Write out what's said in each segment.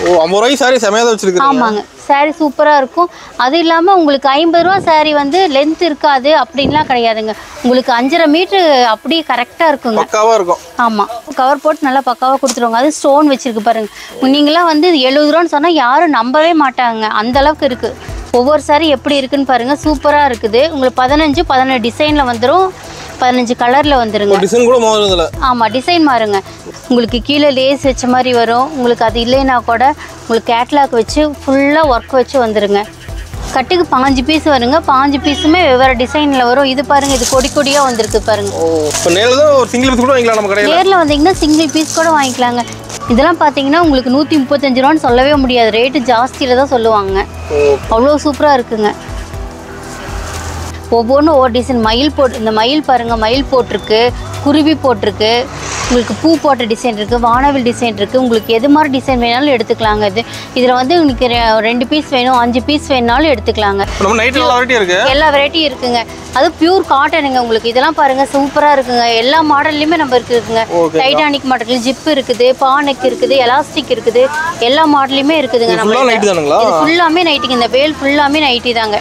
ஓ 50 ரூபாய் சாரி செமையா வச்சிருக்கீங்க. ஆமாங்க சாரி சூப்பரா இருக்கும். அது இல்லாம உங்களுக்கு 50 ரூபா சாரி வந்து லென்த் இருக்காது அப்படின்லாம் கிடையாதுங்க. உங்களுக்கு 5.5 மீட்டர் அப்படியே கரெக்டா இருக்குங்க. பக்காவா இருக்கும். ஆமா கவர் போட்டு நல்லா பக்காவா கொடுத்துருவாங்க. அது ஸ்டோன் வச்சிருக்கு பாருங்க. நீங்களாம் வந்து 70 ரூபான்னு சொன்னா யாரும் நம்பவே மாட்டாங்க. அந்த அளவுக்கு இருக்கு. ஒவ்வொரு சாரி எப்படி இருக்குன்னு பாருங்க. சூப்பரா இருக்குது. உங்களுக்கு 17 டிசைன்ல வந்துடும். 15 கலர்ல வந்துருங்க. டிசைன் கூட மாறுதுல. ஆமா டிசைன் மாறுங்க. உங்களுக்கு கீழே லேஸ் வச்ச மாதிரி வரும். உங்களுக்கு அது இல்லைன்னா கூட உங்களுக்கு கேட்லாக் வச்சு ஃபுல்லா ஒர்க் வச்சு வந்துருங்க. கட்டுக்கு 5 பீஸ் வருங்க. 5 பீஸுமே வெவ்வேறு டிசைன்ல வரும். இது பாருங்க, இது கொடி கொடியா வந்திருக்கு பாருங்க. இப்போ நேர்ல ஒரு சிங்கிள் பீஸ் கூட வாங்கிக்கலாம் நம்ம கடையில. நேர்ல வந்தீங்கன்னா சிங்கிள் பீஸ் கூட வாங்கிக்கலாங்க. இதெல்லாம் பார்த்தீங்கன்னா உங்களுக்கு 135 ரூபான்னு சொல்லவே முடியாது. ரேட்டு ஜாஸ்தியில தான் சொல்லுவாங்க. அவ்வளோ சூப்பராக இருக்குங்க. ஒவ்வொன்றும் ஒவ்வொரு டிசைன். மயில் போட்டு, இந்த மயில் பாருங்கள், மயில் போட்டிருக்கு, குருவி போட்டிருக்கு, உங்களுக்கு பூ போட்ட டிசைன் இருக்குது, வானவில் டிசைன் இருக்குது. உங்களுக்கு எது மாதிரி டிசைன் வேணாலும் எடுத்துக்கலாங்க. இதில் வந்து உங்களுக்கு 2 பீஸ் வேணும், 5 பீஸ் வேணாலும் எடுத்துக்கலாங்க. எல்லா வெரைட்டியும் இருக்குங்க. அது பியூர் காட்டனுங்க. உங்களுக்கு இதெல்லாம் பாருங்கள் சூப்பராக இருக்குங்க. எல்லா மாடல்லையுமே நம்ம இருக்குங்க. டைட்டானிக் மாடல், ஜிப் இருக்குது, பானெக் இருக்குது, எலாஸ்டிக் இருக்குது, எல்லா மாடல்லையுமே இருக்குதுங்க. நம்ம இது ஃபுல்லாமே நைட்டிங்க. இந்த வேல் ஃபுல்லாமே நைட்டி தாங்க.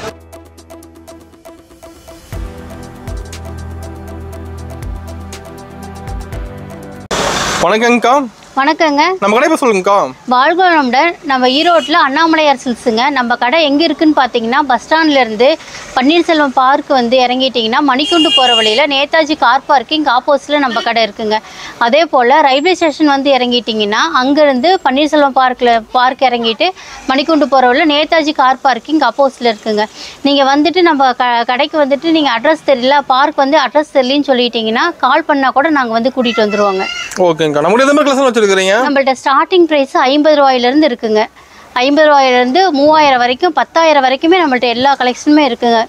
வணக்கங்கக்கா. வணக்கங்க. நம்ம கடை பேர் சொல்லுங்கக்கா. வாழ்கோளமுடன் நம்ம ஈரோட்டில் அண்ணாமலையார் சில்க்ஸுங்க. நம்ம கடை எங்கே இருக்குன்னு பார்த்தீங்கன்னா பஸ் ஸ்டாண்ட்லேருந்து பன்னீர்செல்வம் பார்க் வந்து இறங்கிட்டிங்கன்னா மணிக்குண்டு போகிற வழியில் நேதாஜி கார் பார்க்கிங் ஆப்போசிட்டில் நம்ம கடை இருக்குங்க. அதே போல் ரயில்வே ஸ்டேஷன் வந்து இறங்கிட்டிங்கன்னா அங்கேருந்து பன்னீர்செல்வம் பார்க் இறங்கிட்டு மணிக்குண்டு போகிற வழியில் நேதாஜி கார் பார்க்கிங் ஆப்போசிட்டில் இருக்குங்க. நீங்கள் வந்துட்டு நம்ம கடைக்கு வந்துட்டு நீங்கள் அட்ரஸ் தெரியல, பார்க் வந்து அட்ரஸ் தெரியலன்னு சொல்லிட்டீங்கன்னா கால் பண்ணால் கூட நாங்கள் வந்து கூட்டிகிட்டு வந்துடுவோங்க. ஓகேங்கக்கா. நம்மளுடைய எந்த மாதிரி கலெக்ஷன் வச்சிருக்கீங்க? நம்மள்ட்ட ஸ்டார்டிங் ப்ரைஸ் 50 ரூபாயிலேருந்து இருக்குங்க. 50 ரூபாயிலேருந்து 3000 வரைக்கும், 10,000 வரைக்குமே நம்மள்ட்ட எல்லா கலெக்ஷனுமே இருக்குங்க.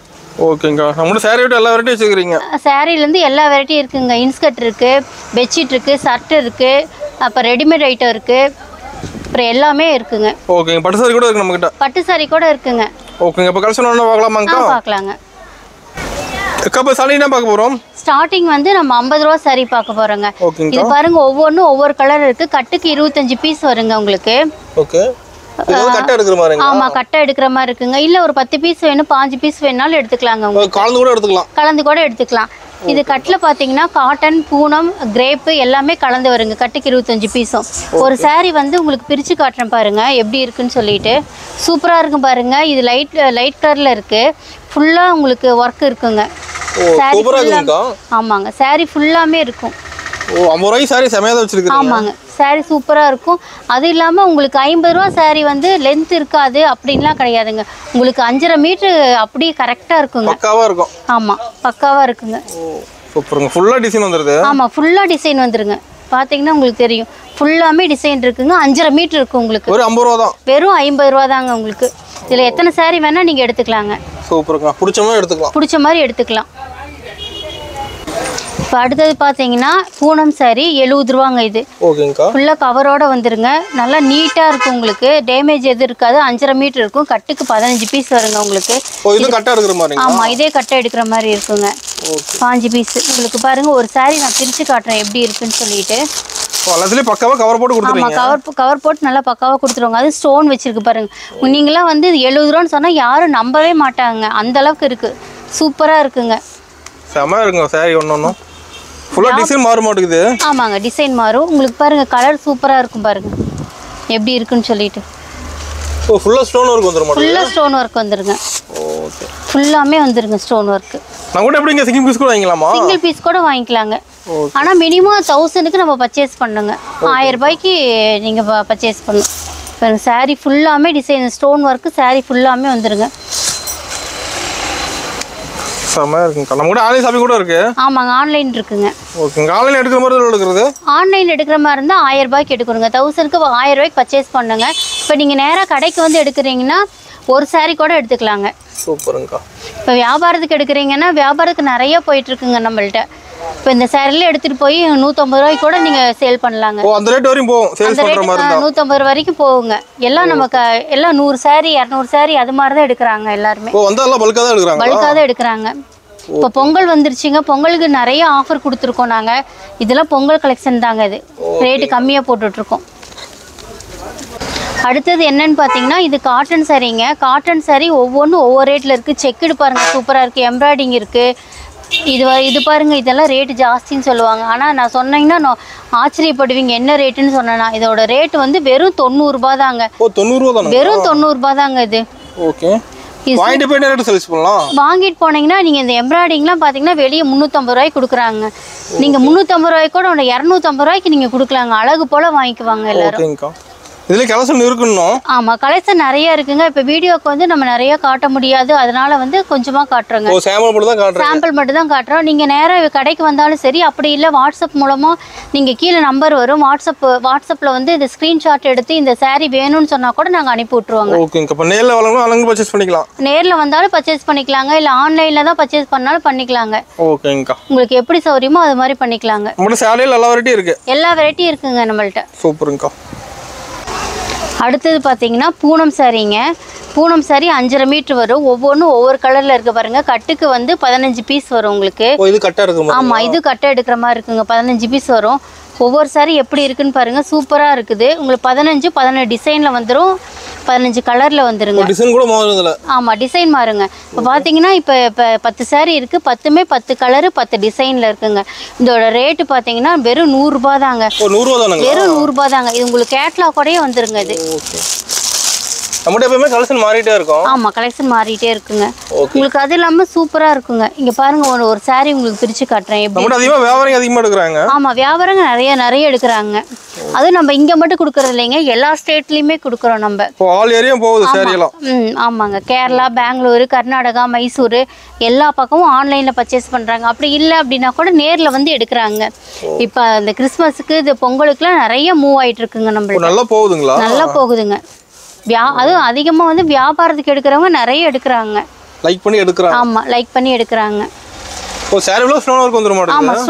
ஓகேங்கக்கா. நம்மளோட சாரி விட்டு எல்லா வெரைட்டியும் வச்சுக்கிறீங்க? சாரிலேருந்து எல்லா வெரைட்டியும் இருக்குங்க. இன்ஸ்கர்ட் இருக்குது, பெட்ஷீட் இருக்குது, ஷர்ட் இருக்குது, அப்புறம் ரெடிமேட் ஐட்டம் இருக்குது, அப்புறம் எல்லாமே இருக்குங்க. ஓகேங்க. பட்டு சாரி கூட இருக்கு நம்மகிட்ட. பட்டு சாரி கூட இருக்குங்க. ஓகேங்க. இப்போ கலெக்ஷன் ஒன்று பார்க்கலாமாங்கக்கா? பார்க்கலாங்க. இப்போ சாரி என்ன பார்க்க போகிறோம்? ஸ்டார்டிங் வந்து நம்ம 50 ரூபா சாரி பார்க்க போகிறோங்க. இது பாருங்க, ஒவ்வொன்றும் ஒவ்வொரு கலர் இருக்குது. கட்டுக்கு 25 பீஸ் வருங்க உங்களுக்கு. ஓகே. கட்டை எடுக்கிற மாதிரி? ஆமாம், கட்டை எடுக்கிற மாதிரி இருக்குங்க. இல்லை ஒரு 10 பீஸ் வேணும், 5 பீஸ் வேணாலும் எடுத்துக்கலாங்க. உங்களுக்கு கலந்து கூட எடுத்துக்கலாம். இது கட்டில் பார்த்தீங்கன்னா காட்டன், பூனம், கிரேப்பு எல்லாமே கலந்து வருங்க. கட்டுக்கு 25 பீஸும். ஒரு சாரி வந்து உங்களுக்கு பிரித்து காட்டுறேன் பாருங்க எப்படி இருக்குன்னு சொல்லிட்டு. சூப்பராக இருக்கும் பாருங்க. இது லைட் கலரில் இருக்குது. ஃபுல்லாக உங்களுக்கு ஒர்க் இருக்குங்க. ஆமாங்க, சாரி ஃபுல்லாமே இருக்கும். ஆமாங்க, சாரி சூப்பரா இருக்கும். அது இல்லாம உங்களுக்கு 50 ரூபா சாரி வந்து லென்த் இருக்காது அப்படின்லாம் கிடையாதுங்க. உங்களுக்கு 5.5 மீட்டர் அப்படியே கரெக்டா இருக்குங்க. பக்காவா இருக்கும். ஆமா, பக்காவா இருக்குங்க. சூப்பருங்க. ஃபுல்லா டிசைன் வந்துருது. ஆமா, ஃபுல்லா டிசைன் வந்துருங்க. பாத்தீங்கன்னா உங்களுக்கு தெரியும். ஃபுல்லாமே டிசைன் இருக்குங்க. 5.5 மீட்டர் இருக்கு உங்களுக்கு. வெறும் 50 ரூபா தான். வெறும் 50 ரூபா தாங்க உங்களுக்கு. இதுல எத்தனை சாரி வேணா நீங்க எடுத்துக்கலாங்க. சூப்பருங்க. பிடிச்ச மாதிரி எடுத்துக்கலாம். பிடிச்ச மாதிரி எடுத்துக்கலாம். இப்போ அடுத்தது பார்த்தீங்கன்னா பூனம் சாரி 70 ரூபாங்க. இது ஓகேங்கக்கா. ஃபுல்லாக கவரோட வந்துருங்க. நல்லா நீட்டாக இருக்கும். உங்களுக்கு டேமேஜ் எதுவும் இருக்காது. 5.5 மீட்டர் இருக்கும். கட்டுக்கு 15 பீஸ் வருங்க உங்களுக்கு. கட்டை எடுக்கிற மாதிரி? ஆமாம், இதே கட்டை எடுக்கிற மாதிரி இருக்குங்க. 5 பீஸ் உங்களுக்கு பாருங்க. ஒரு சாரி நான் பிரித்து காட்டுறேன் எப்படி இருக்குன்னு சொல்லிட்டு. பக்காவா கவர் போட்டு கொடுத்துருங்க. ஆமாம், கவர் போட்டு நல்லா பக்காவாக கொடுத்துருவாங்க. அது ஸ்டோன் வச்சிருக்கு பாருங்க. நீங்களாம் வந்து 70 ரூபான்னு சொன்னால் யாரும் நம்பவே மாட்டாங்க. அந்த அளவுக்கு இருக்கு. சூப்பராக இருக்குங்க. செம இருக்குங்க சாரி. ஒன்று ஃபுல்லா டிசைன் மாற மாட்டேங்குது. ஆமாங்க, டிசைன் மாறும். உங்களுக்கு பாருங்க கலர் சூப்பரா இருக்கும் பாருங்க எப்படி இருக்குன்னு சொல்லிட்டு. ஃபுல்லா ஸ்டோன் வர்க் வந்துரும். ஃபுல்லா ஸ்டோன் வர்க் வந்துருங்க. ஓகே, ஃபுல்லாமே வந்துருங்க ஸ்டோன் வர்க். நான் கூட எப்படிங்க சிங்கிள் பீஸ் கூட வாங்கிக்கலாமா? சிங்கிள் பீஸ் கூட வாங்கிக்கலாங்க. ஆனா மினிமம் 1000க்கு நம்ம பர்ச்சேஸ் பண்ணுங்க. 1000 ரூபாய்க்கு நீங்க பர்ச்சேஸ் பண்ணணும். இப்போ சாரி ஃபுல்லாமே டிசைன் ஸ்டோன் வர்க். சாரி ஃபுல்லாமே வந்துருங்க. செம இருக்குங்க. நம்ம கூட ஆன்லைன் ஷாப்பிங் கூட இருக்கு. ஆமாங்க, ஆன்லைன் இருக்குங்க. ஓகேங்க. ஆன்லைன் எடுக்கிற மாதிரி எடுக்கிறது? ஆன்லைன் எடுக்கிற மாதிரி இருந்தால் 1000 ரூபாய்க்கு எடுக்கணுங்க. 1000க்கு 1000 ரூபாய்க்கு பர்ச்சேஸ் பண்ணுங்க. இப்போ நீங்கள் நேராக கடைக்கு வந்து எடுக்கிறீங்கன்னா ஒரு சாரி கூட எடுத்துக்கலாங்க. சூப்பருங்கக்கா. இப்போ வியாபாரத்துக்கு எடுக்கிறீங்கன்னா வியாபாரத்துக்கு நிறைய போயிட்டு இருக்குங்க நம்மள்ட்ட. இப்போ இந்த சாரில எடுத்துட்டு போய் 150 ரூபாய்க்கு கூட நீங்க சேல் பண்ணலாங்க. அந்த ரேட் வரைக்கும் போகும். சேல்ஸ் பண்ற மாதிரி இருந்தா 150 வரைக்கும் போகுங்க. எல்லாம் நமக்கு எல்லாம் 100 சாரி 200 சாரி அது மாதிரி தான் எடுக்கிறாங்க எல்லாரும். வந்தால பல்கா தான் எடுக்கறாங்க. பல்கா தான் எடுக்கறாங்க. இப்போ பொங்கல் வந்துருச்சுங்க. பொங்கலுக்கு நிறைய ஆஃபர் கொடுத்துருக்கோம் நாங்கள். இதெல்லாம் பொங்கல் கலெக்ஷன் தாங்க. இது ரேட்டு கம்மியாக போட்டுட்ருக்கோம். அடுத்தது என்னன்னு பார்த்தீங்கன்னா இது காட்டன் சாரீங்க. காட்டன் சாரீ ஒவ்வொன்றும் ஒவ்வொரு ரேட்டில் இருக்குது. செக்குடு பாருங்கள் சூப்பராக இருக்குது, எம்ப்ராய்டிங் இருக்குது. இது பாருங்கள், இதெல்லாம் ரேட்டு ஜாஸ்தின்னு சொல்லுவாங்க. ஆனால் நான் சொன்னீங்கன்னா நான் ஆச்சரியப்படுவீங்க என்ன ரேட்டுன்னு சொன்னேன்னா. இதோட ரேட்டு வந்து வெறும் 90 ரூபா தாங்க. வெறும் 90 ரூபா தாங்க இது. ஓகே, வாங்கிட்டு போனீங்கன்னா நீங்கள் இந்த எம்ப்ராய்டிங்லாம் பார்த்தீங்கன்னா வெளியே 350 ரூபாய்க்கு கொடுக்குறாங்க. நீங்கள் 350 ரூபாய்க்கு கூட 250 ரூபாய்க்கு நீங்கள் கொடுக்கலாங்க. அழகு போல் வாங்கிக்குவாங்க எல்லாரும். இதுல கலெக்ஷன் இருக்குன்னு. ஆமா, கலெக்ஷன் நிறைய இருக்குங்க. இப்ப வீடியோக்கு வந்து நம்ம நிறைய காட்ட முடியாது, அதனால வந்து கொஞ்சமா காட்டுறோங்க. சாம்பிள் மட்டும் தான் காட்டுறோம். நீங்க நேரா கடைக்கு வந்தாலும் சரி, அப்படி இல்ல வாட்ஸ்அப் மூலமா நீங்க கீழே நம்பர் வரும், வாட்ஸ்அப்ல வந்து இந்த ஸ்கிரீன்ஷாட் எடுத்து இந்த saree வேணும்னு சொன்னா கூட நாங்க அனுப்பி விட்டுருவோங்க. ஓகேங்க. அப்ப நேர்ல வரணும், அங்க பர்சேஸ் பண்ணிக்கலாம். நேர்ல வந்தாலும் பர்சேஸ் பண்ணிக்கலாங்க, இல்ல ஆன்லைன்ல தான் பர்சேஸ் பண்ணாலும் பண்ணிக்கலாங்க. ஓகேங்க. உங்களுக்கு எப்படி சௌரியமோ அது மாதிரி பண்ணிக்கலாங்க. நம்மட்ட சாரியில எல்லா வெரைட்டி இருக்கு. எல்லா வெரைட்டியும் இருக்குங்க நம்மள்ட்ட. சூப்பருங்க. அடுத்தது பார்த்தீங்கன்னா பூனம் சாரீங்க. பூனம் சாரி 5.5 மீட்டர் வரும். ஒவ்வொன்றும் ஒவ்வொரு கலரில் இருக்குது பாருங்கள். கட்டுக்கு வந்து 15 பீஸ் வரும் உங்களுக்கு. இது கட்டை எடுக்கிற ஆமாம், இது கட்டை எடுக்கிற மாதிரி இருக்குங்க. 15 பீஸ் வரும். ஒவ்வொரு சாரி எப்படி இருக்குன்னு பாருங்கள், சூப்பராக இருக்குது. உங்களுக்கு 17 டிசைனில் வந்துடும், 15 கலரில் வந்துருங்க. டிசைன் கூட மாறுதுல. ஆமாம், டிசைன் மாறுங்க. இப்போ பார்த்தீங்கன்னா இப்போ 10 சாரி இருக்குது, 10மே 10 கலரு 10 டிசைனில் இருக்குங்க. இதோட ரேட்டு பார்த்தீங்கன்னா வெறும் 100 ரூபா தாங்க. வெறும் 100 ரூபா தாங்க. இது உங்களுக்கு கேட்லாகோடயே வந்துருங்க. இது நம்மட்ட எப்பவுமே கலெக்ஷன் மாறிட்டே இருக்கும். ஆமா, கலெக்ஷன் மாறிட்டே இருக்குங்க. உங்களுக்கு அது இல்லாம சூப்பரா இருக்குங்க. இங்க பாருங்க, ஒரு saree உங்களுக்கு பிரிச்சு காட்டுறேன். நம்மட்ட அதிகமா எடுக்கறாங்க. ஆமா, வியாபாரங்க நிறைய எடுக்கறாங்க. அது நம்ம இங்க மட்டும் குடுக்கறது இல்லைங்க, எல்லா ஸ்டேட்லயுமே குடுக்குறோம் நம்ம. ஆல் ஏரியா போகுது saree எல்லாம். ஆமாங்க. கேரளா, பெங்களூரு, கர்நாடகா, மைசூரு எல்லா பக்கமும் ஆன்லைன்ல பர்ச்சேஸ் பண்றாங்க. அப்படி இல்லை அப்படின்னா கூட நேர்ல வந்து எடுக்கிறாங்க. இப்ப இந்த கிறிஸ்மஸுக்கு, இந்த பொங்கலுக்குலாம் நிறைய மூவ் ஆயிட்டு இருக்குங்க. நம்ம நல்லா போகுதுங்களா? நல்லா போகுதுங்க. அதுவும் அதிகமாக வந்து வியாபாரத்துக்கு எடுக்கிறவங்க நிறைய எடுக்கிறாங்க. லைக் பண்ணி எடுக்கிறாங்க. ஆமாம், லைக் பண்ணி எடுக்கிறாங்க. ஸ்டோன் ஒர்க் வந்துரும். ஆமாம்,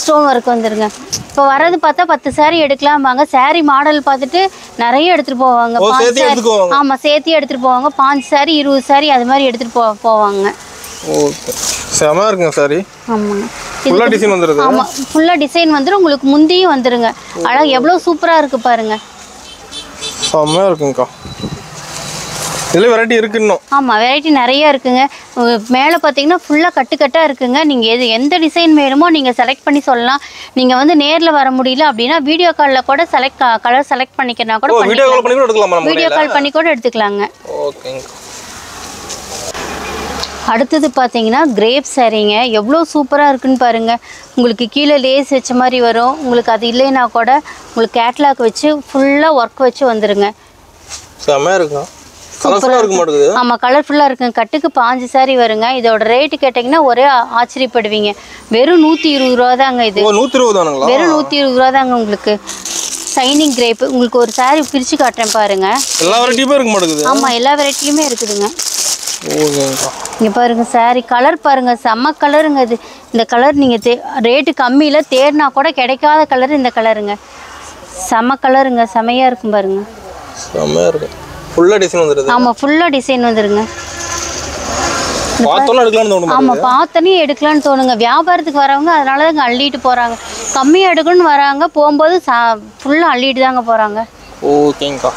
ஸ்டோன் ஒர்க் வந்துருங்க. இப்போ வரது பார்த்தா 10 saree எடுக்கலாம்பாங்க. saree மாடல் பார்த்துட்டு நிறைய எடுத்துகிட்டு போவாங்க. ஆமாம், சேர்த்து எடுத்துகிட்டு போவாங்க. 5 saree 20 saree அது மாதிரி எடுத்துகிட்டு போவாங்க. ஓகே, செம இருக்குங்க saree. ஆமாங்க. ஃபுல்லா டிசைன் வந்துருது. ஆமாம், ஃபுல்லா டிசைன் வந்துரும். உங்களுக்கு முந்தியும் வந்துருங்க. அழகு எவ்வளோ சூப்பராக இருக்கு பாருங்க. செம்மையா இருக்குங்கக்கா. இதில் வெரைட்டி இருக்குன்னு. ஆமாம், வெரைட்டி நிறைய இருக்குங்க. மேலே பார்த்தீங்கன்னா ஃபுல்லாக கட்டுக்கட்டாக இருக்குங்க. நீங்கள் எந்த டிசைன் வேணுமோ நீங்கள் செலக்ட் பண்ணி சொல்லலாம். நீங்கள் வந்து நேரில் வர முடியல அப்படின்னா வீடியோ காலில் கூட கலர் செலக்ட் பண்ணிக்கிறனா கூட வீடியோ கால் பண்ணி கூட எடுத்துக்கலாங்க. ஓகேங்க. அடுத்தது பார்த்தீங்கன்னா கிரேப் சாரீங்க. எவ்வளோ சூப்பராக இருக்குன்னு பாருங்கள். உங்களுக்கு கீழே லேஸ் வச்ச மாதிரி வரும். உங்களுக்கு அது இல்லைன்னா கூட உங்களுக்கு கேட்லாக் வச்சு ஃபுல்லாக ஒர்க் வச்சு வந்துருங்க. செம்மையாக இருக்கும். கலர்ஃபுல்லாக இருக்க மாட்டேங்குது. ஆமாம், கலர்ஃபுல்லாக இருக்குங்க. கட்டுக்கு 5 saree வருங்க. இதோட ரேட்டு கேட்டிங்கன்னா ஒரே ஆச்சரியப்படுவீங்க. வெறும் 120 ரூபா தாங்க. இது 120 தானுங்களா? வெறும் 120 ரூபா தாங்க. உங்களுக்கு ஷைனிங் கிரேப் உங்களுக்கு ஒரு saree பிரித்து காட்டுறேன் பாருங்க. எல்லா வெரைட்டியுமே இருக்க மாட்டேங்குது. ஆமாம், எல்லா வெரைட்டியுமே இருக்குதுங்க. ஓகேங்கக்கா. இங்கே பாருங்க, saree கலர் பாருங்க, செம்ம கலருங்க. இது இந்த கலர் நீங்கள் ரேட்டு கம்மியில் தேடினா கூட கிடைக்காத கலர் இந்த கலருங்க. செம்ம கலருங்க, செமையாக இருக்கும் பாருங்க. செம்மையாக இருக்கு. ஃபுல்லாக டிசைன் வந்துருது. ஆமாம், ஃபுல்லாக டிசைன் வந்துருங்க. பார்த்தோன்னே எடுக்கலாம்னு தோணும். ஆமாம், பார்த்தோன்னே எடுக்கலாம்னு தோணுங்க. வியாபாரத்துக்கு வரவங்க அதனால தாங்க அள்ளிட்டு போகிறாங்க. கம்மியாக எடுக்கணும்னு வராங்க, போகும்போது ஃபுல்லாக அள்ளிட்டு தாங்க போகிறாங்க. ஓகேங்கக்கா.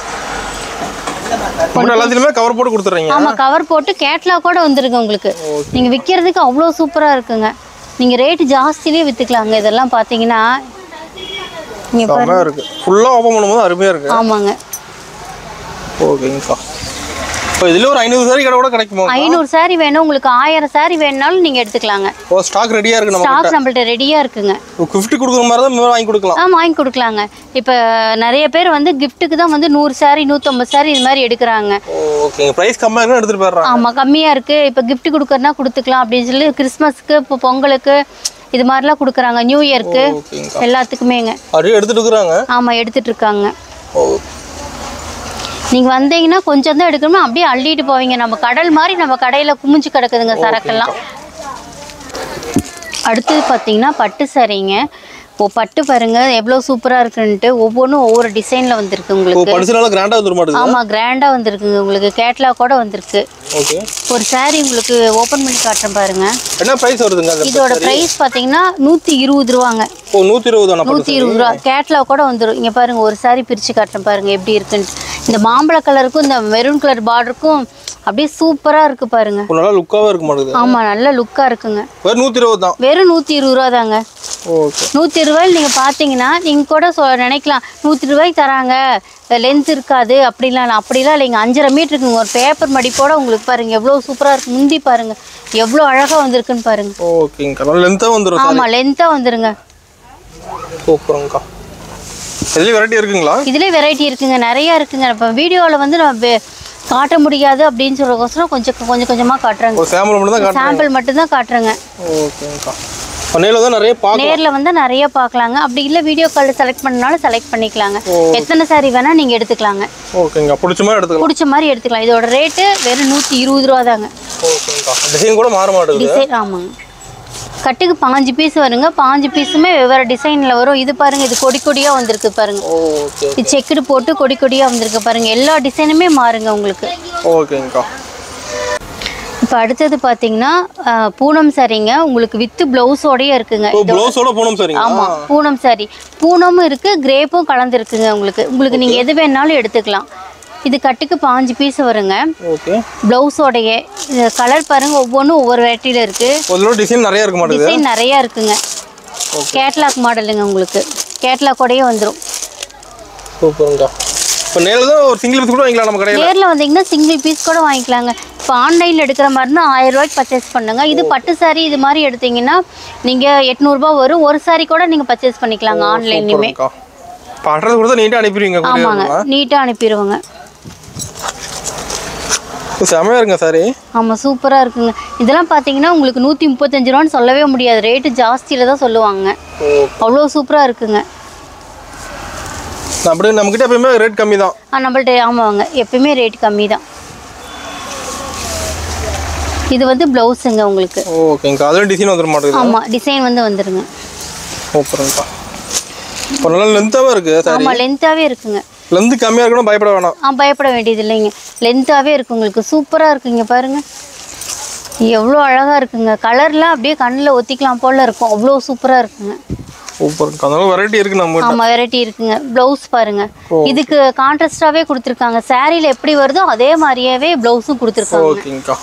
எல்லாத்துலயுமே கவர் போட்டு கொடுத்துறீங்க. ஆமாம், கவர் போட்டு கேட்லாக் கூட வந்துருங்க உங்களுக்கு. நீங்கள் விற்கிறதுக்கு அவ்வளோ சூப்பராக இருக்குங்க. நீங்கள் ரேட்டு ஜாஸ்தியிலே விற்றுக்கலாங்க. இதெல்லாம் பார்த்தீங்கன்னா இருக்கு. ஃபுல்லாக ஓப்பன் பண்ணும்போது அருமையாக இருக்கு. ஆமாங்க. ஓகேங்கக்கா. இதுல ஒரு 500 saree கூட கிடைக்குமா? 500 saree வேணும், உங்களுக்கு 1000 saree வேணும்னாலும் நீங்க எடுத்துக்கலாங்க. ஸ்டாக் ரெடியா இருக்கு. ஸ்டாக் நம்மள்ட்ட ரெடியா இருக்குங்க. gift கொடுக்குற மாதிரி தான் வாங்கி கொடுக்கலாம். வாங்கி கொடுக்கலாங்க. இப்போ நிறைய பேர் வந்து giftக்கு தான் வந்து 100 saree 150 saree இது மாதிரி எடுக்கிறாங்க. ஓகேங்க. பிரைஸ் கம்மியா இருக்குன்னு எடுத்துட்டு போறாங்க. ஆமா, கம்மியா இருக்கு. இப்போ gift கொடுக்கறனா கொடுத்துக்கலாம் அப்படின்னு சொல்லி கிறிஸ்மஸ்க்கு, இப்போ பொங்கலுக்கு இது மாதிரிலாம் கொடுக்குறாங்க. நியூ இயருக்கு எல்லாத்துக்குமேங்க. அப்படியே எடுத்துட்டு இருக்காங்க. ஆமா, எடுத்துட்டு இருக்காங்க. நீங்கள் வந்தீங்கன்னா கொஞ்சம் தான் எடுக்கணும்னா அப்படியே அள்ளிட்டு போவீங்க. நம்ம கடல் மாதிரி நம்ம கடையில் குமிஞ்சு கிடக்குதுங்க சரக்கெல்லாம். அடுத்தது பார்த்தீங்கன்னா பட்டு சாரீங்க. பட்டு பாருங்க எவ்வளோ சூப்பராக இருக்குன்ட்டு. ஒவ்வொன்றும் ஒவ்வொரு டிசைனில் வந்துருக்கு உங்களுக்கு. ஆமாம், கிராண்டாக வந்துருக்குங்க. உங்களுக்கு கேட்லாக் கூட வந்துருக்கு. ஒரு சாரீ உங்களுக்கு ஓப்பன் பண்ணி காட்டுறேன் பாருங்க. என்ன பிரைஸ் வருதுங்க? இதோட பிரைஸ் பார்த்தீங்கன்னா 120 ரூபாங்க. 120 ரூபா. கேட்லாக் கூட வந்துடும். இங்கே பாருங்க, ஒரு சாரீ பிரித்து காட்டுறேன் பாருங்க எப்படி இருக்குன்ட்டு. இந்த மாம்பழ கலருக்கும் இந்த மெரூன் கலர் பார்டருக்கும் அப்படியே சூப்பரா இருக்கு பாருங்க. நல்லா லுக்காவே இருக்க மாட்டேங்குது. ஆமா நல்ல லுக்கா இருக்குங்க. வெறும் 120 தான். வெறும் 120 ரூபா தாங்க. ஓகே. 120 நீங்க பாத்தீங்கன்னா நீங்க கூட நினைக்கலாம் 120 தராங்க லென்த் இருக்காது அப்படிலாம். அப்படிலாம் இல்லைங்க. 5.5 மீட்டர் இருக்குங்க. ஒரு பேப்பர் மடிப்போட உங்களுக்கு பாருங்க எவ்வளவு சூப்பரா இருக்கு. முந்தி பாருங்க எவ்வளவு அழகா வந்திருக்குன்னு பாருங்க. ஓகேங்க. நல்லா லென்த்தா வந்துரும். ஆமா லென்த்தா வந்துருங்க. சூப்பர்ங்கா. இதுல வெரைட்டி இருக்குங்களா? இதுல வெரைட்டி இருக்குங்க. நிறைய இருக்குங்க. இப்ப வீடியோல வந்து நம்ம காட்ட முடியாது அப்படின்னு சொல்றதுக்கோசரம் கொஞ்சமா காட்டுறாங்க. சாம்பிள் மட்டும் தான் காட்டுறேங்க. ஓகேங்கா. நேர்ல தான் நிறைய பார்க்கலாம். நேர்ல வந்து நிறைய பார்க்கலாங்க. அப்படி இல்ல வீடியோ கால் செலக்ட் பண்ணனால செலக்ட் பண்ணிக்கலாங்க. எத்தனை சாரி வேணா நீங்க எடுத்துக்கலாங்க. ஓகேங்க. பிடிச்ச மாதிரி எடுத்துக்கலாம். பிடிச்ச மாதிரி எடுத்துக்கலாம். இதோட ரேட் வெறும் 120 ரூபா தாங்க. ஓகேங்கா. டிசைன் கூட மாற மாட்டேங்குது. டிசைன் ஆமாங்க. கட்டுக்கு 5 பீஸ் வருங்க. 5 பீஸுமே வெவ்வேறு டிசைன்ல வரும். இது பாருங்க இது கொடி கொடியா வந்திருக்கு பாருங்க. ஓகே. இது செக்குடு போட்டு கொடி கொடியா வந்திருக்கு பாருங்க. எல்லா டிசைனுமே மாறுங்க உங்களுக்கு. ஓகேங்கா. இப்போ அடுத்தது பாத்தீங்கன்னா பூனம் சாரிங்க. உங்களுக்கு வித் பிளவுஸோடயே இருக்குங்க. பிளவுஸோட பூனம் சாரிங்க. ஆமா பூனம் சாரி. பூனமும் இருக்கு கிரேப்பும் கலந்து இருக்குங்க உங்களுக்கு நீங்க எது வேணாலும் எடுத்துக்கலாம். இது கட்டுக்கு 5 பீஸ் வருங்க. ஓகே. பிளவுஸோடயே கலர் பாருங்க ஒவ்வொன்றும் ஒவ்வொரு வெரைட்டில இருக்கு. ஒவ்வொரு டிசைன் நிறைய இருக்கு மாட்டேங்குது. டிசைன் நிறைய இருக்குங்க. கேட்லாக் மாடலுங்க உங்களுக்கு. கேட்லாக்கோடயே வந்துரும். சூப்பர்ங்கா. இப்போ நேர்ல ஒரு சிங்கிள் பீஸ் கூட வாங்கிக்கலாம் நம்ம கடையில. நேர்ல வந்தீங்கன்னா சிங்கிள் பீஸ் கூட வாங்கிக்கலாங்க. இப்போ ஆன்லைன்ல எடுக்கிற மாதிரினா 1000 ரூபாய்க்கு பர்ச்சேஸ் பண்ணுங்க. இது பட்டு சாரி இது மாதிரி எடுத்தீங்கன்னா நீங்க 800 ரூபாய் வரும். ஒரு சாரி கூட நீங்க பர்ச்சேஸ் பண்ணிக்கலாங்க ஆன்லைன்லயுமே. அட்ரஸ் கொடுத்தா நீட்டா அனுப்பிடுவீங்க. ஆமாங்க நீட்டா அனுப்பிடுவாங்க. செமையா இருக்குங்க சாரி. ஆமா சூப்பரா இருக்குங்க. இதெல்லாம் பாத்தீங்கன்னா உங்களுக்கு 135 ரூபான்னு சொல்லவே முடியாது. ரேட் ஜாஸ்தியில தான் சொல்லுவாங்க. அவ்வளோ சூப்பரா இருக்குங்க. அப்படியே நம்ம கிட்ட எப்பவுமே ரேட் கம்மி தான். நம்மள்ட்ட ஆமாங்க எப்பவுமே ரேட் கம்மி தான். இது வந்து பிளவுஸ்ங்க உங்களுக்கு. ஓகேங்க. அதுல டிசைன் வந்துர மாட்டேங்குது. ஆமா டிசைன் வந்துருங்க. சூப்பர்ங்கா. நல்லா லென்த்தாவே இருக்கு சாரி. ஆமா லென்த்தாவே இருக்குங்க. லென்த் கம்மியா இருக்கணும் பயப்பட வேணாம். பயப்பட வேண்டியது இல்லைங்க. லென்த்தாவே இருக்கு உங்களுக்கு. சூப்பரா இருக்குங்க பாருங்க. எவ்வளோ அழகா இருக்குங்க. கலர்லாம் அப்படியே கண்ணில் ஒத்திக்கலாம் போல இருக்கும். அவ்வளோ சூப்பரா இருக்குங்க. சூப்பர்ங்க. அதனால வெரைட்டி இருக்கு நம்ம. ஆமா வெரைட்டி இருக்குங்க. ப்ளவுஸ் பாருங்க. இதுக்கு கான்ட்ராஸ்டாவே கொடுத்துருக்காங்க. சாரியில எப்படி வருதோ அதே மாதிரியாவே ப்ளவுஸும் கொடுத்துருக்காங்க. ஓகேங்கா.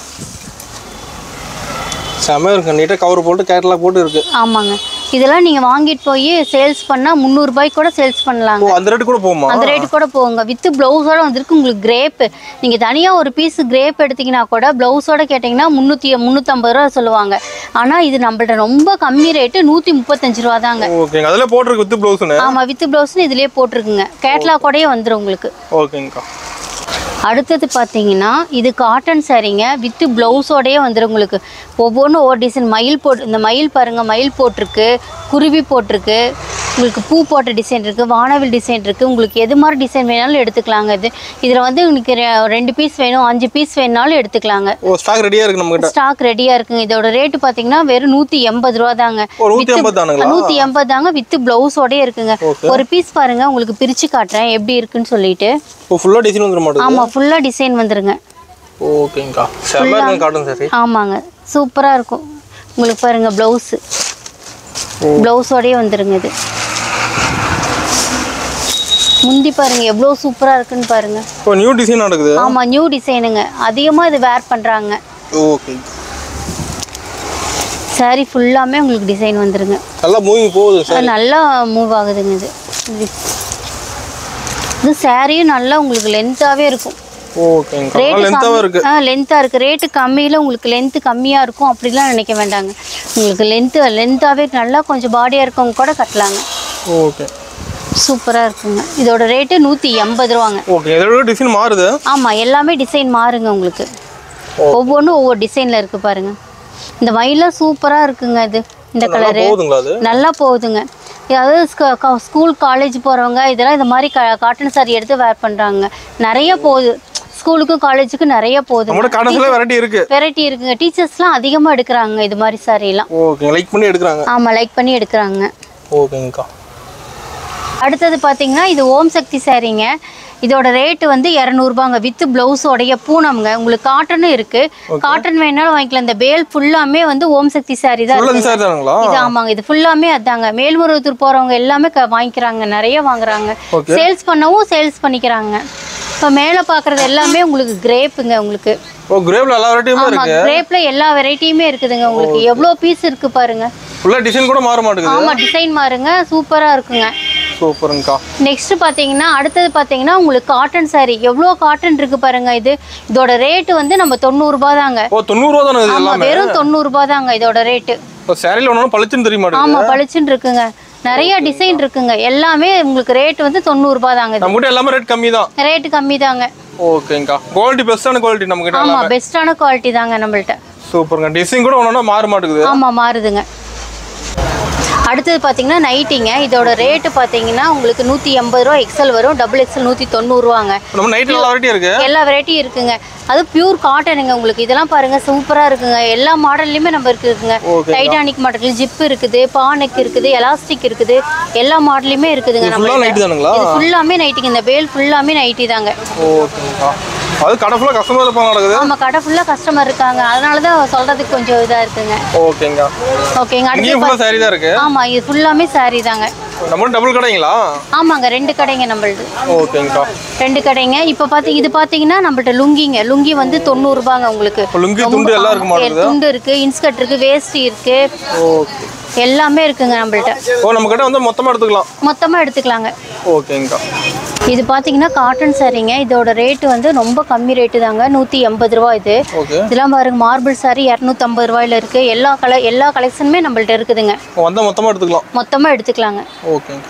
செமையா இருக்கு. நீட்டா கவர் போட்டு கேட்டலாக் போட்டு இருக்கு. ஆமாங்க. இதெல்லாம் நீங்க வாங்கிட்டு போய் சேல்ஸ் பண்ணா 300 ரூபாய்க்கு கூட சேல்ஸ் பண்ணலாங்க. அந்த ரேட் கூட போகுமா? அந்த ரேட் கூட போகுங்க. வித் பிளவுஸோட வந்திருக்கு உங்களுக்கு. கிரேப் நீங்க தனியா ஒரு பீஸ் கிரேப் எடுத்தீங்கன்னா கூட பிளவுஸோட கேட்டீங்கன்னா 350 ரூபா சொல்லுவாங்க. ஆனா இது நம்மள்ட்ட ரொம்ப கம்மி ரேட்டு 135 ரூபா தாங்க. ஓகேங்க. அதுல போட்டுருக்கு வித் பிளவுஸ்னு. ஆமா வித் பிளவுஸ்னு இதுலயே போட்டுருக்குங்க. கேட்லாக்கோடயே வந்துரும் உங்களுக்கு. ஓகேங்கா. அடுத்தது பார்த்தீங்கன்னா இது காட்டன் சாரீங்க. வித் பிளவுஸோடயே வந்துடும் உங்களுக்கு. ஒவ்வொன்றும் ஒவ்வொரு டிசைன் மயில் போட்டு இந்த மயில் பாருங்க மயில் போட்டிருக்கு குருவி போட்டிருக்கு. உங்களுக்கு பூ போட்ட டிசைன் இருக்குது. வானவில் டிசைன் இருக்குது. உங்களுக்கு எது மாதிரி டிசைன் வேணாலும் எடுத்துக்கலாங்க. இதில் வந்து உங்களுக்கு 2 பீஸ் வேணும் 5 பீஸ் வேணாலும் எடுத்துக்கலாங்க. ஸ்டாக் ரெடியாக இருக்குது நம்மகிட்ட. ஸ்டாக் ரெடியாக இருக்குங்க. இதோட ரேட்டு பார்த்தீங்கன்னா வெறும் 180 ரூபா தாங்க. 180 தாங்க வித் பிளவுஸோடயே இருக்குங்க. ஒரு பீஸ் பாருங்க உங்களுக்கு பிரித்து காட்டுறேன் எப்படி இருக்குன்னு சொல்லிட்டு. ஃபுல்லா டிசைன் வந்துரும் மாட்டேங்குது. ஆமா ஃபுல்லா டிசைன் வந்துருங்க. ஓகேங்கா. செமையா இருக்கு காட்டன் சாரி. ஆமாங்க சூப்பரா இருக்கும். உங்களுக்கு பாருங்க பிளவுஸ். பிளவுஸோடயே வந்துருங்க இது. முந்தி பாருங்க எவ்வளவு சூப்பரா இருக்குன்னு பாருங்க. இப்போ நியூ டிசைன் நடக்குது. ஆமா நியூ டிசைனுங்க. அதிகமா இது வேர் பண்றாங்க. ஓகே. சாரி ஃபுல்லாமே உங்களுக்கு டிசைன் வந்துருங்க. நல்லா மூவிங் போகுது சார். நல்லா மூவ் ஆகுதுங்க இது. இது சாரியும் நல்லா உங்களுக்கு லென்த்தாவே இருக்கும். ஓகேங்க. லென்த்தாவே இருக்கு. லென்த்தா இருக்கு. ரேட் கம்மியில உங்களுக்கு லென்த் கம்மியா இருக்கும் அப்படிலாம் நினைக்க வேண்டாங்க. உங்களுக்கு லென்த்தாவே நல்லா கொஞ்சம் பாடியா இருக்கவங்க கூட கட்டலாங்க. ஓகே. சூப்பரா இருக்குங்க. இதோட ரேட் 180 ரூபாங்க. ஓகே. இதோட டிசைன் மாறுது. ஆமா எல்லாமே டிசைன் மாறுங்க உங்களுக்கு. ஒவ்வொன்றும் ஒவ்வொரு டிசைன்ல இருக்கு பாருங்க. இந்த மயிலாம் சூப்பரா இருக்குங்க. இது இந்த கலரு நல்லா போகுதுங்க. அதாவது ஸ்கூல் காலேஜ் போறவங்க இதெல்லாம் இந்த மாதிரி காட்டன் சாரி எடுத்து வேர் பண்றாங்க. நிறைய போகுது. ஸ்கூலுக்கும் காலேஜுக்கும் நிறைய போகுது. வெரைட்டி இருக்குங்க. டீச்சர்ஸ்லாம் அதிகமா எடுக்கிறாங்க இது மாதிரி சாரி எல்லாம். ஓகே. லைக் பண்ணி எடுக்கிறாங்க. ஆமா லைக் பண்ணி எடுக்கிறாங்க. ஓகேங்கா. அடுத்தது பாத்தீங்கன்னா இது ஓம் சக்தி சாரிங்க. இதோட ரேட் வந்து 200 ரூபாங்க. வித் பிளவுஸோடைய பூனம்ங்க. உங்களுக்கு காட்டனும் இருக்கு. காட்டன் வேணாலும் வாங்கிக்கலாம். இந்த பேல் ஃபுல்லாமே வந்து ஓம் சக்தி சாரி தான் இது. ஆமாங்க இது ஃபுல்லாமே அதாங்க. மேல்மருவத்தூர் போறவங்க எல்லாமே வாங்கிக்கிறாங்க. நிறைய வாங்குறாங்க. சேல்ஸ் பண்ணவும் சேல்ஸ் பண்ணிக்கிறாங்க. இப்போ மேலே பார்க்குறது எல்லாமே உங்களுக்கு கிரேப்புங்க உங்களுக்கு. ஓ கிரேப்ல எல்லா வெரைட்டியுமே இருக்கு. கிரேப்ல எல்லா வெரைட்டியுமே இருக்குதுங்க உங்களுக்கு. எவ்வளோ பீஸ் இருக்கு பாருங்க. ஃபுல்லா டிசைன் கூட மாற மாட்டேங்குது. ஆமா டிசைன் மாறுங்க, சூப்பரா இருக்குங்க. சூப்பர்ங்கக்கா. நெக்ஸ்ட் பாத்தீங்கன்னா அடுத்தது பாத்தீங்கன்னா உங்களுக்கு காட்டன் saree. எவ்வளோ காட்டன் இருக்கு பாருங்க. இதோட ரேட் வந்து நம்ம 90 ரூபாய் தாங்க. ஓ 90 ரூபாய் தானே இது எல்லாமே? வெறும் 90 ரூபாய் தாங்க இதோட ரேட். இப்போ சாரில ஒண்ணு பளிச்சுன்னு தெரிய மாட்டேங்குது. ஆமா பளிச்சுன்னு இருக்குங்க. நிறைய டிசைன் இருக்குங்க. எல்லாமே உங்களுக்கு ரேட் வந்து 90 ரூபாய் தாங்க. நம்ம கிட்ட எல்லாமே ரேட் கம்மி தான். ரேட் கம்மி தாங்க. ஓகேங்கக்கா. குவாலிட்டி பெஸ்டான குவாலிட்டி நம்ம கிட்ட. ஆமா பெஸ்டான குவாலிட்டி தாங்க நம்மள்ட்ட. சூப்பர்ங்க. டிசைன் கூட ஒண்ணா மாற மாட்டேங்குது. ஆமா மாறுதுங்க. அடுத்தது பார்த்தீங்கன்னா நைட்டிங்க. இதோட ரேட்டு பார்த்தீங்கன்னா உங்களுக்கு 180 ரூபா. எக்ஸல் வரும், டபுள் எக்ஸல் 190 ரூபாங்க. நம்ம நைட்டில் எல்லா வெரைட்டி இருக்கு. எல்லா வெரைட்டியும் இருக்குங்க. அது பியூர் காட்டனுங்க உங்களுக்கு. இதெல்லாம் பாருங்க சூப்பரா இருக்குங்க. எல்லா மாடல்லையுமே நம்ம இருக்குங்க. டைட்டானிக் மாடல், ஜிப் இருக்குது, பானெக் இருக்குது, எலாஸ்டிக் இருக்குது, எல்லா மாடல்லையுமே இருக்குதுங்க. நம்ம இது ஃபுல்லாமே நைட்டிங்க. இந்த வேல் ஃபுல்லாமே நைட்டி தாங்க. ஓகேங்கக்கா. அது கடை ஃபுல்லா கஸ்டமர் இருப்பாங்க நடக்குது. ஆமா கடை ஃபுல்லா கஸ்டமர் இருக்காங்க. அதனால தான் சொல்றதுக்கு கொஞ்சம் இதா இருக்குங்க. ஓகேங்க. ஓகேங்க. அடுத்து ஃபுல்லா saree தான் இருக்கு. ஆமா இது ஃபுல்லாமே saree தாங்க. நம்ம டபுள் கடைங்களா? ஆமாங்க 2 கடைங்க நம்மளுது. ஓகேங்கக்கா. 2 கடைங்க. இப்போ இது பாத்தீங்கன்னா நம்மள்ட்ட லுங்கிங்க. லுங்கி வந்து 90 ரூபாங்க உங்களுக்கு. லுங்கி துண்டு எல்லாம் இருக்கு மாடல். துண்டு இருக்கு, இன்ஸ்கர்ட் இருக்கு, வேஷ்டி இருக்கு. ஓகே. எல்லாமே இருக்குங்க நம்மள்ட்ட. ஓ நம்ம கிட்ட வந்து மொத்தமா எடுத்துக்கலாம். மொத்தமா எடுத்துக்கலாங்க. ஓகேங்கக்கா. இது பாத்தீங்கன்னா காட்டன் சாரீங்க. இதோட ரேட் வந்து ரொம்ப கம்மி ரேட்டு தாங்க. 180 ரூபாய் இது. இதெல்லாம் பாருங்க மார்பிள் சாரி 250 ரூபாயில இருக்கு. எல்லா கலெக்ஷனுமே நம்மள்ட்ட இருக்குதுங்க. வந்தா மொத்தமா எடுத்துக்கலாம். மொத்தமா எடுத்துக்கலாங்க. ஓகேங்க.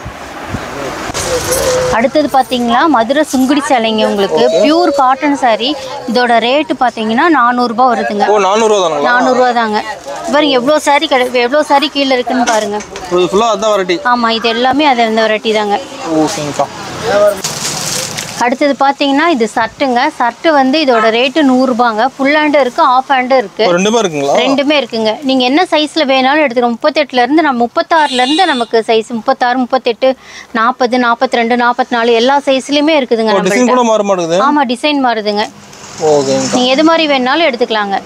அடுத்தது பாத்தீங்கன்னா மதுரை சுங்குடி சேலைங்க உங்களுக்கு. Pure cotton sorry. இதோட ரேட் பாத்தீங்கன்னா 400 ரூபாய் வருதுங்க. ஓ 400 ரூபாய் தானங்க? 400 ரூபாய் தாங்க. பாருங்க எவ்வளோ சாரி கீழே இருக்குன்னு பாருங்க. இது ஃபுல்லா அதான் வெரைட்டி. ஆமா இது எல்லாமே அந்த வெரைட்டி தாங்க. ஓகேங்கக்கா. அடுத்தது பார்த்தீங்கன்னா இது சர்ட்டுங்க. சர்ட்டு வந்து இதோட ரேட்டு 100 ரூபாங்க. ஃபுல் ஹேண்டும் இருக்கு, ஆஃப் ஹேண்டும் இருக்கு. ரெண்டுமே இருக்குங்களா? ரெண்டுமே இருக்குங்க. நீங்க என்ன சைஸ்ல வேணாலும் எடுத்துக்கலாம். 38ல இருந்து நம்ம 36ல இருந்து நமக்கு சைஸ் 36, 38, 40, 42, 44 எல்லா சைஸ்லயுமே இருக்குதுங்க. டிசைன் கூட மாற மாட்டேங்குது. ஆமா டிசைன் மாறுதுங்க. ஓகேங்க. நீங்க எது மாதிரி வேணாலும் எடுத்துக்கலாங்க.